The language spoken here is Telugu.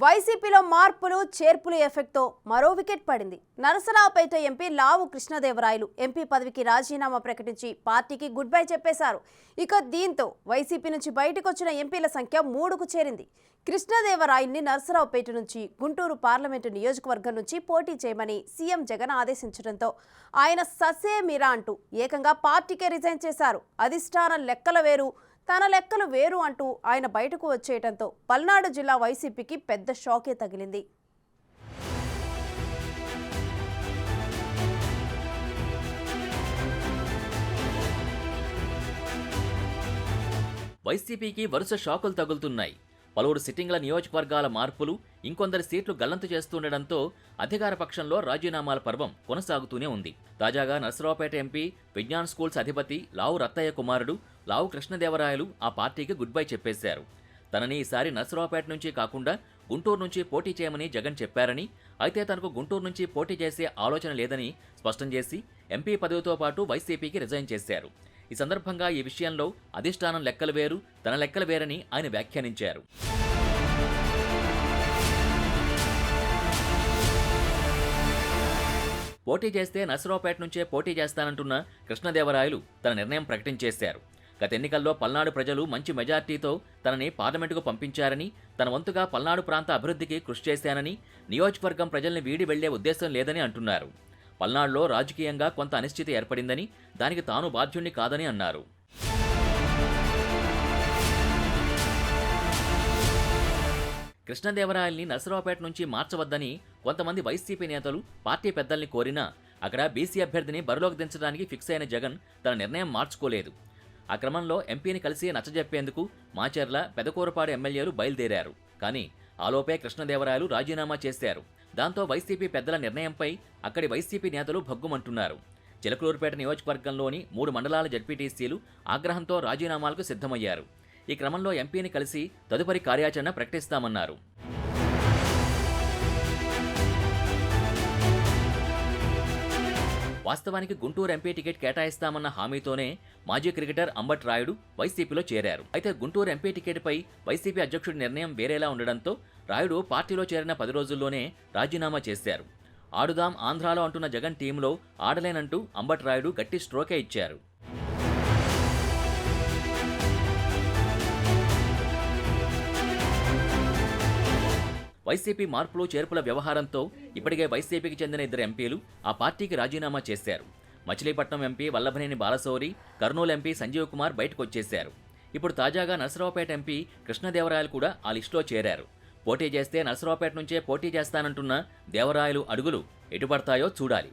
వైసీపీలో మార్పులు చేర్పులు ఎఫెక్ట్తో మరో వికెట్ పడింది. నరసరావుపేట ఎంపీ లావు కృష్ణదేవరాయలు ఎంపీ పదవికి రాజీనామా ప్రకటించి పార్టీకి గుడ్ బై చెప్పేశారు. ఇక దీంతో వైసీపీ నుంచి బయటకు వచ్చిన ఎంపీల సంఖ్య 3కు చేరింది. కృష్ణదేవరాయల్ని నరసరావుపేట నుంచి గుంటూరు పార్లమెంటు నియోజకవర్గం నుంచి పోటీ చేయమని సీఎం జగన్ ఆదేశించడంతో ఆయన ససేమిరా అంటూ ఏకంగా పార్టీకే రిజైన్ చేశారు. అధిష్టానం లెక్కల వేరు, తన లెక్కలు వేరు అంటూ ఆయన బయటకు వచ్చేయడంతో పల్నాడు జిల్లా వైసీపీకి పెద్ద షాకే తగిలింది. వైసీపీకి వరుస షాకులు తగులుతున్నాయి. పలువురు సిట్టింగ్ల నియోజకవర్గాల మార్పులు, ఇంకొందరి సీట్లు గల్లంతు చేస్తుండటంతో అధికార పక్షంలో రాజీనామాల పర్వం కొనసాగుతూనే ఉంది. తాజాగా నరసరావుపేట ఎంపీ విజ్ఞాన్ స్కూల్స్ అధిపతి లావు రత్తయ్య కుమారుడు లావు కృష్ణదేవరాయలు ఆ పార్టీకి గుడ్ బై చెప్పేశారు. తనని ఈసారి నరసరావుపేట నుంచి కాకుండా గుంటూరు నుంచి పోటీ చేయమని జగన్ చెప్పారని, అయితే తనకు గుంటూరు నుంచి పోటీ చేసే ఆలోచన లేదని స్పష్టం చేసి ఎంపీ పదవితో పాటు వైసీపీకి రిజైన్ చేశారు. ఈ సందర్భంగా ఈ విషయంలో అధిష్టానం లెక్కలు వేరు, తన లెక్కలు వేరని ఆయన వ్యాఖ్యానించారు. పోటీ చేస్తే నరసరావుపేట నుంచే పోటీ చేస్తానంటున్న కృష్ణదేవరాయలు తన నిర్ణయం ప్రకటించేశారు. గత ఎన్నికల్లో పల్నాడు ప్రజలు మంచి మెజార్టీతో తనని పార్లమెంటుకు పంపించారని, తన వంతుగా పల్నాడు ప్రాంత అభివృద్ధికి కృషి చేశానని, నియోజకవర్గం ప్రజల్ని వీడి వెళ్లే ఉద్దేశం లేదని అంటున్నారు. పల్నాడులో రాజకీయంగా కొంత అనిశ్చితి ఏర్పడిందని, దానికి తాను బాధ్యుణ్ణి కాదని అన్నారు. కృష్ణదేవరాయల్ని నరసరావుపేట నుంచి మార్చవద్దని కొంతమంది వైసీపీ నేతలు పార్టీ పెద్దల్ని కోరినా అక్కడ బీసీ అభ్యర్థిని బరిలోకి దించడానికి ఫిక్స్ అయిన జగన్ తన నిర్ణయం మార్చుకోలేదు. ఆ క్రమంలో ఎంపీని కలిసి నచ్చజెప్పేందుకు మాచర్ల, పెదకూరపాడు ఎమ్మెల్యేలు బయలుదేరారు. కానీ ఆలోపే కృష్ణదేవరాయలు రాజీనామా చేశారు. దాంతో వైసీపీ పెద్దల నిర్ణయంపై అక్కడి వైసీపీ నేతలు భగ్గుమంటున్నారు. చిలకలూరుపేట నియోజకవర్గంలోని 3 మండలాల జడ్పీటీసీలు ఆగ్రహంతో రాజీనామాలకు సిద్ధమయ్యారు. ఈ క్రమంలో ఎంపీని కలిసి తదుపరి కార్యాచరణ ప్రకటిస్తామన్నారు. వాస్తవానికి గుంటూరు ఎంపీ టికెట్ కేటాయిస్తామన్న హామీతోనే మాజీ క్రికెటర్ అంబట్ రాయుడు వైసీపీలో చేరారు. అయితే గుంటూరు ఎంపీ టికెట్పై వైసీపీ అధ్యక్షుడి నిర్ణయం వేరేలా ఉండడంతో రాయుడు పార్టీలో చేరిన 10 రోజుల్లోనే రాజీనామా చేశారు. ఆడుదాం ఆంధ్రాలో అంటున్న జగన్ టీంలో ఆడలేనంటూ అంబట్ రాయుడు గట్టి స్ట్రోకే ఇచ్చారు. వైసీపీ మార్పులు చేర్పుల వ్యవహారంతో ఇప్పటికే వైసీపీకి చెందిన 2 ఎంపీలు ఆ పార్టీకి రాజీనామా చేశారు. మచిలీపట్నం ఎంపీ వల్లభనేని బాలశౌరి, కర్నూలు ఎంపీ సంజీవ్ కుమార్ బయటకొచ్చేశారు. ఇప్పుడు తాజాగా నరసరావుపేట ఎంపీ కృష్ణదేవరాయలు కూడా ఆ లిస్టులో చేరారు. పోటీ చేస్తే నరసరావుపేట నుంచే పోటీ చేస్తానంటున్న దేవరాయలు అడుగులు ఎటుపడతాయో చూడాలి.